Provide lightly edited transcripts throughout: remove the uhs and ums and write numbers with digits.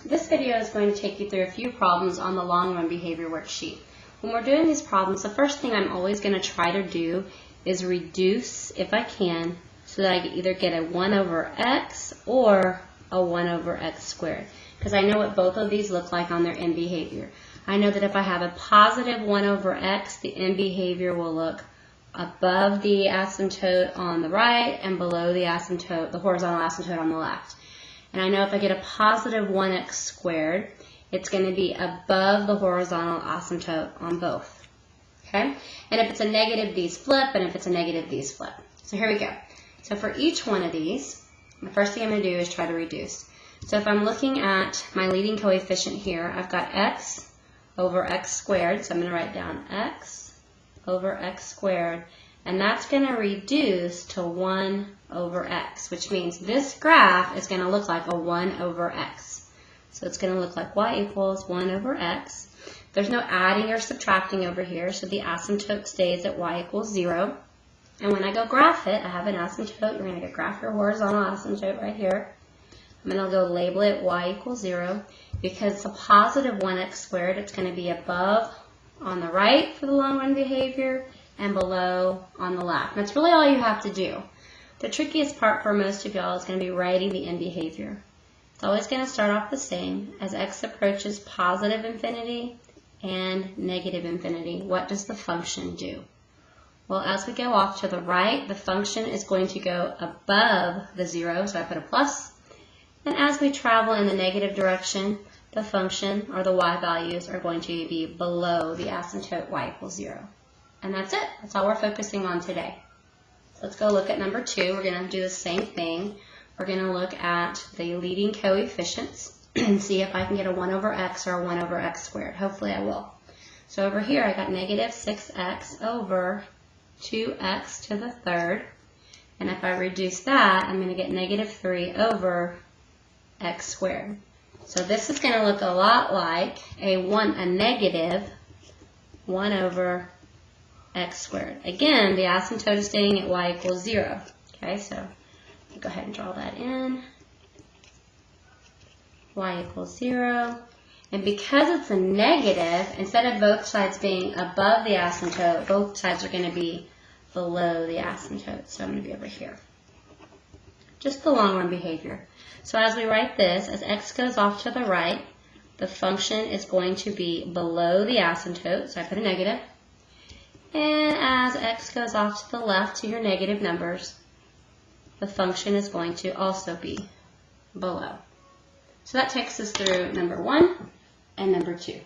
This video is going to take you through a few problems on the long run behavior worksheet. When we're doing these problems, the first thing I'm always going to try to do is reduce, if I can, so that I can either get a 1 over x or a 1 over x squared. Because I know what both of these look like on their end behavior. I know that if I have a positive 1 over x, the end behavior will look above the asymptote on the right and below the asymptote, the horizontal asymptote on the left. And I know if I get a positive 1x squared, it's going to be above the horizontal asymptote on both. Okay? And if it's a negative, these flip, and if it's a negative, these flip. So here we go. So for each one of these, the first thing I'm going to do is try to reduce. So if I'm looking at my leading coefficient here, I've got x over x squared. So I'm going to write down x over x squared. And that's going to reduce to 1 over x, which means this graph is going to look like a 1 over x. So it's going to look like y equals 1 over x. There's no adding or subtracting over here, so the asymptote stays at y equals 0. And when I go graph it, I have an asymptote. You're going to go graph your horizontal asymptote right here. I'm going to go label it y equals 0. Because it's a positive 1x squared, it's going to be above on the right for the long run behavior and below on the left. That's really all you have to do. The trickiest part for most of y'all is going to be writing the end behavior. It's always going to start off the same. As x approaches positive infinity and negative infinity, what does the function do? Well, as we go off to the right, the function is going to go above the 0, so I put a plus. And as we travel in the negative direction, the function, or the y values, are going to be below the asymptote y equals 0. And that's it. That's all we're focusing on today. So let's go look at number 2. We're going to do the same thing. We're going to look at the leading coefficients and see if I can get a 1 over x or a 1 over x squared. Hopefully I will. So over here I got negative 6x over 2x to the third. And if I reduce that, I'm going to get negative 3 over x squared. So this is going to look a lot like a negative 1 over x squared. Again, the asymptote is staying at y equals 0. Okay, so go ahead and draw that in. Y equals 0. And because it's a negative, instead of both sides being above the asymptote, both sides are going to be below the asymptote. So I'm going to be over here. Just the long run behavior. So as we write this, as x goes off to the right, the function is going to be below the asymptote. So I put a negative. And as x goes off to the left to your negative numbers, the function is going to also be below. So that takes us through number 1 and number 2.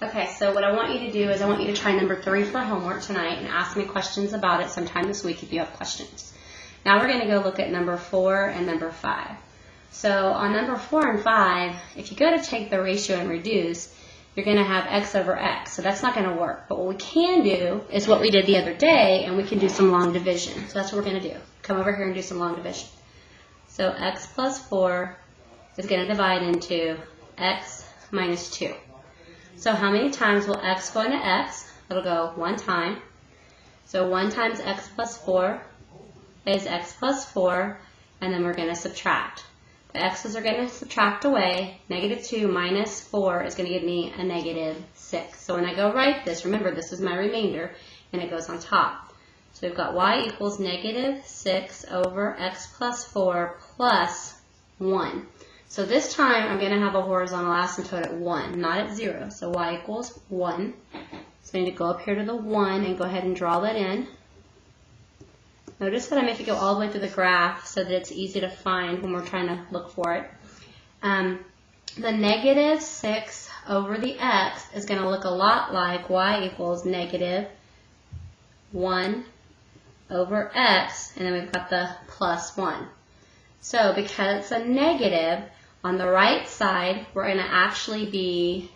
Okay, so what I want you to do is I want you to try number 3 for homework tonight and ask me questions about it sometime this week if you have questions. Now we're going to go look at number 4 and number 5. So on number 4 and 5, if you go to take the ratio and reduce, you're going to have x over x. So that's not going to work. But what we can do is what we did the other day, and we can do some long division. So that's what we're going to do. Come over here and do some long division. So x plus 4 is going to divide into x minus 2. So how many times will x go into x? It'll go 1 time. So 1 times x plus 4 is x plus 4, and then we're going to subtract. The x's are going to subtract away. Negative 2 minus 4 is going to give me a negative 6. So when I go write this, remember this is my remainder, and it goes on top. So we've got y equals negative 6 over x plus 4 plus 1. So this time I'm going to have a horizontal asymptote at 1, not at 0. So y equals 1. So I need to go up here to the 1 and go ahead and draw that in. Notice that I make it go all the way through the graph so that it's easy to find when we're trying to look for it. The negative 6 over the x is going to look a lot like y equals negative 1 over x, and then we've got the plus 1. So because it's a negative, on the right side, we're going to actually be,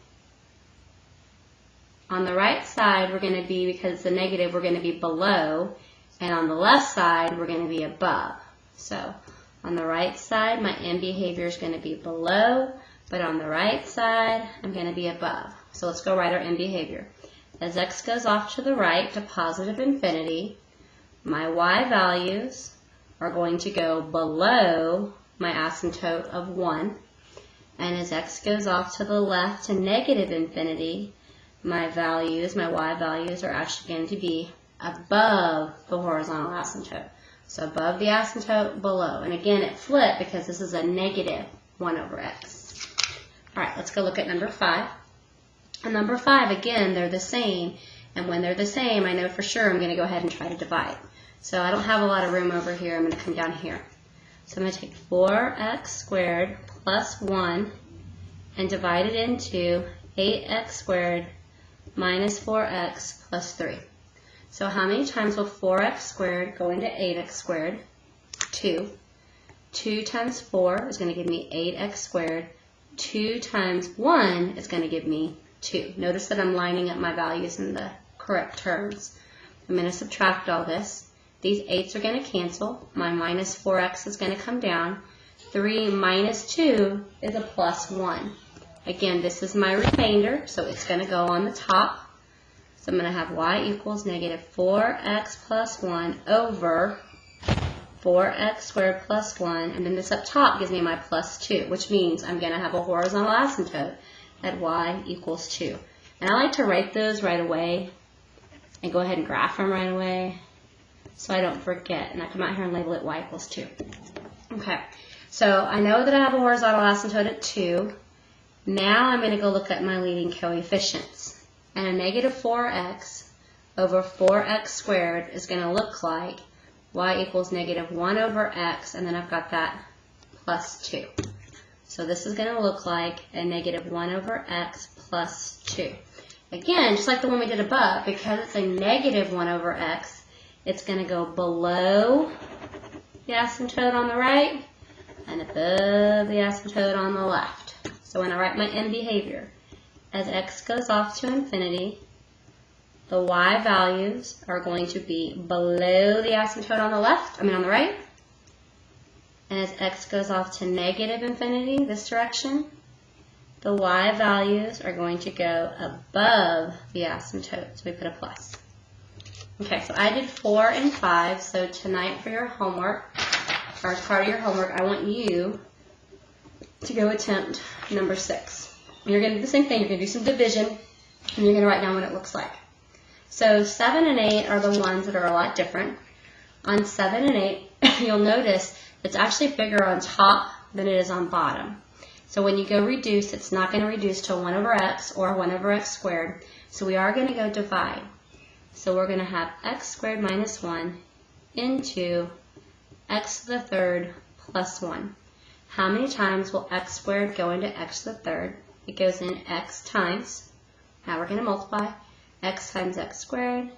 because it's a negative, we're going to be below. And on the left side, we're going to be above. So on the right side, my end behavior is going to be below, but on the right side, I'm going to be above. So let's go write our end behavior. As x goes off to the right to positive infinity, my y values are going to go below my asymptote of 1. And as x goes off to the left to negative infinity, my y values are actually going to be above the horizontal asymptote. So above the asymptote, below. And again, it flipped because this is a negative 1 over x. All right, let's go look at number 5. And number 5, again, they're the same. And when they're the same, I know for sure I'm going to go ahead and try to divide. So I don't have a lot of room over here. I'm going to come down here. So I'm going to take 4x squared plus 1 and divide it into 8x squared minus 4x plus 3. So how many times will 4x squared go into 8x squared? 2. 2 times 4 is going to give me 8x squared. 2 times 1 is going to give me 2. Notice that I'm lining up my values in the correct terms. I'm going to subtract all this. These 8's are going to cancel. My minus 4x is going to come down. 3 minus 2 is a plus 1. Again, this is my remainder, so it's going to go on the top. So I'm going to have y equals negative 4x plus 1 over 4x squared plus 1. And then this up top gives me my plus 2, which means I'm going to have a horizontal asymptote at y equals 2. And I like to write those right away and go ahead and graph them right away so I don't forget. And I come out here and label it y equals 2. Okay, so I know that I have a horizontal asymptote at 2. Now I'm going to go look at my leading coefficients. And a negative 4x over 4x squared is going to look like y equals negative 1 over x, and then I've got that plus 2. So this is going to look like a negative 1 over x plus 2. Again, just like the one we did above, because it's a negative 1 over x, it's going to go below the asymptote on the right and above the asymptote on the left. So when I write my end behavior, as x goes off to infinity, the y values are going to be below the asymptote on the left, on the right. And as x goes off to negative infinity, this direction, the y values are going to go above the asymptote. So we put a plus. Okay, so I did 4 and 5. So tonight for your homework, or as part of your homework, I want you to go attempt number 6. You're going to do the same thing. You're going to do some division, and you're going to write down what it looks like. So 7 and 8 are the ones that are a lot different. On 7 and 8, you'll notice it's actually bigger on top than it is on bottom. So when you go reduce, it's not going to reduce to 1 over x or 1 over x squared. So we are going to go divide. So we're going to have x squared minus 1 into x to the third plus 1. How many times will x squared go into x to the third? It goes in x times. Now we're going to multiply. X times x squared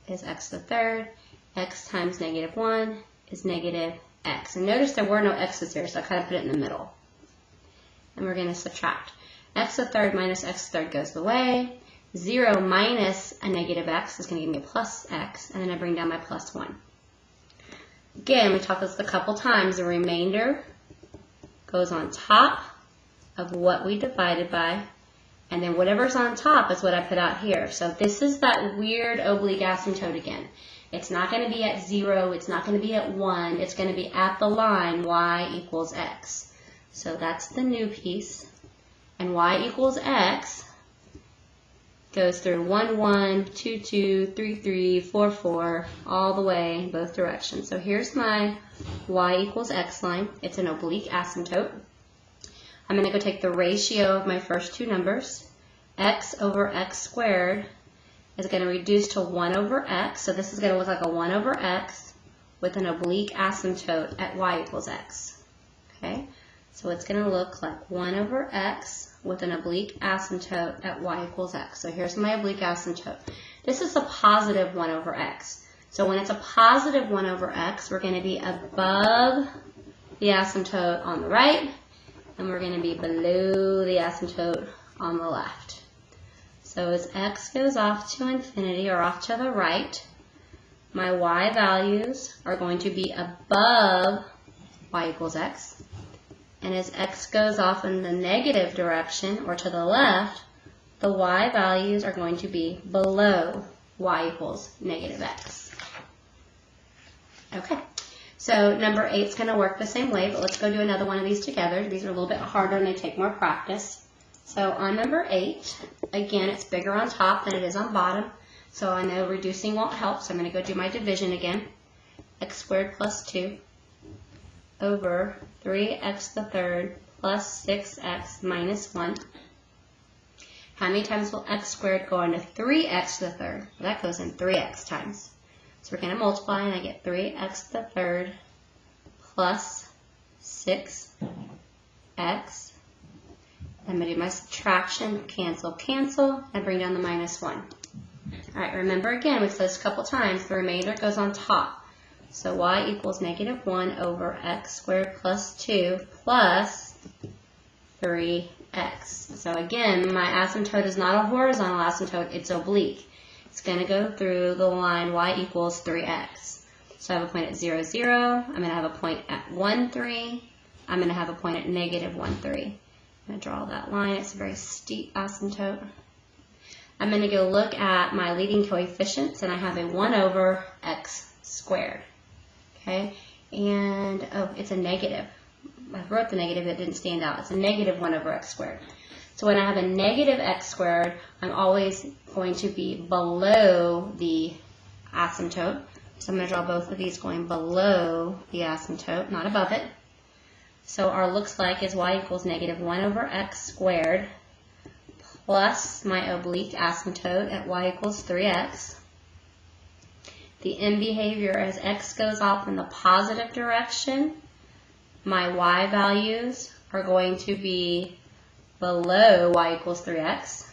is x to the third. X times negative 1 is negative x. And notice there were no x's here, so I kind of put it in the middle. And we're going to subtract. X to the third minus x to the third goes away. 0 minus a negative x is going to give me a plus x. And then I bring down my plus 1. Again, we talked this a couple times. The remainder goes on top of what we divided by, and then whatever's on top is what I put out here. So this is that weird oblique asymptote again. It's not going to be at 0, it's not going to be at 1, it's going to be at the line y equals x. So that's the new piece, and y equals x goes through 1, 1, 2, 2, 3, 3, 4, 4, all the way both directions. So here's my y equals x line. It's an oblique asymptote. I'm going to go take the ratio of my first two numbers. X over x squared is going to reduce to 1 over x. So this is going to look like a 1 over x with an oblique asymptote at y equals x. Okay, so it's going to look like 1 over x with an oblique asymptote at y equals x. So here's my oblique asymptote. This is a positive 1 over x. So when it's a positive 1 over x, we're going to be above the asymptote on the right, and we're going to be below the asymptote on the left. So as x goes off to infinity, or off to the right, my y values are going to be above y equals x. And as x goes off in the negative direction, or to the left, the y values are going to be below y equals negative x. Okay, so number 8 is going to work the same way, but let's go do another one of these together. These are a little bit harder and they take more practice. So on number 8, again, it's bigger on top than it is on bottom. So I know reducing won't help, so I'm going to go do my division again. X squared plus 2 over 3x to the third plus 6x minus 1. How many times will x squared go into 3x to the third? Well, that goes in 3x times. So we're going to multiply, and I get 3x to the third plus 6x. I'm going to do my subtraction, cancel, cancel, and bring down the minus 1. All right, remember again, we've said this a couple times, the remainder goes on top. So y equals negative 1 over x squared plus 2 plus 3x. So again, my asymptote is not a horizontal asymptote, it's oblique. It's going to go through the line y equals 3x. So I have a point at 0, 0. I'm going to have a point at 1, 3. I'm going to have a point at negative 1, 3. I'm going to draw that line. It's a very steep asymptote. I'm going to go look at my leading coefficients, and I have a 1 over x squared. Okay, and oh, it's a negative. I wrote the negative, it didn't stand out. It's a negative 1 over x squared. So when I have a negative x squared, I'm always going to be below the asymptote. So I'm going to draw both of these going below the asymptote, not above it. So our looks like is y equals negative 1 over x squared plus my oblique asymptote at y equals 3x. The end behavior as x goes off in the positive direction, my y values are going to be below y equals 3x.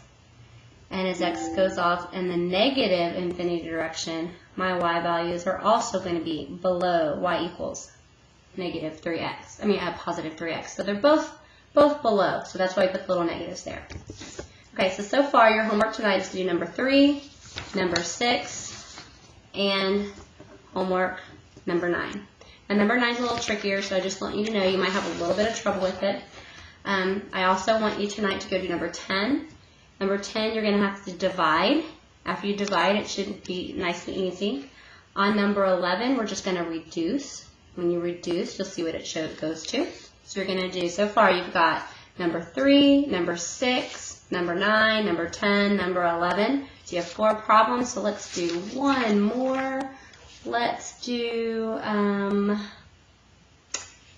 And as x goes off in the negative infinity direction, my y values are also going to be below y equals negative 3x. I mean, positive 3x. So they're both below. So that's why I put the little negatives there. Okay, so far your homework tonight is to do number 3, number 6, and homework number 9. And number 9 is a little trickier, so I just want you to know you might have a little bit of trouble with it. I also want you tonight to go do number 10. Number 10, you're going to have to divide. After you divide, it should be nice and easy. On number 11, we're just going to reduce. When you reduce, you'll see what it goes to. So you're going to do, so far you've got number 3, number 6, number 9, number 10, number 11. So you have 4 problems, so let's do one more. Let's do,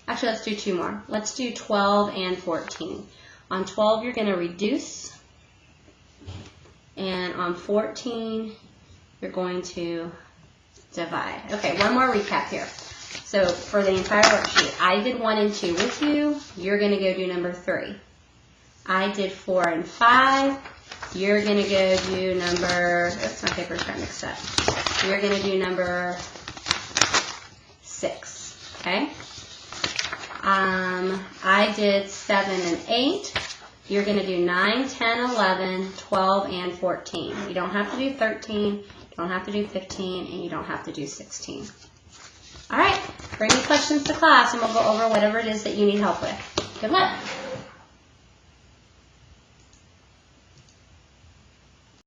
actually let's do 2 more. Let's do 12 and 14. On 12, you're going to reduce. And on 14, you're going to divide. Okay, one more recap here. So for the entire worksheet, I did 1 and 2 with you. You're going to go do number 3. I did 4 and 5. You're going to go do number, oops, my paper's got mixed up. You're going to do number 6, okay? I did 7 and 8. You're going to do 9, 10, 11, 12, and 14. You don't have to do 13, you don't have to do 15, and you don't have to do 16. All right, bring your questions to class, and we'll go over whatever it is that you need help with. Good luck.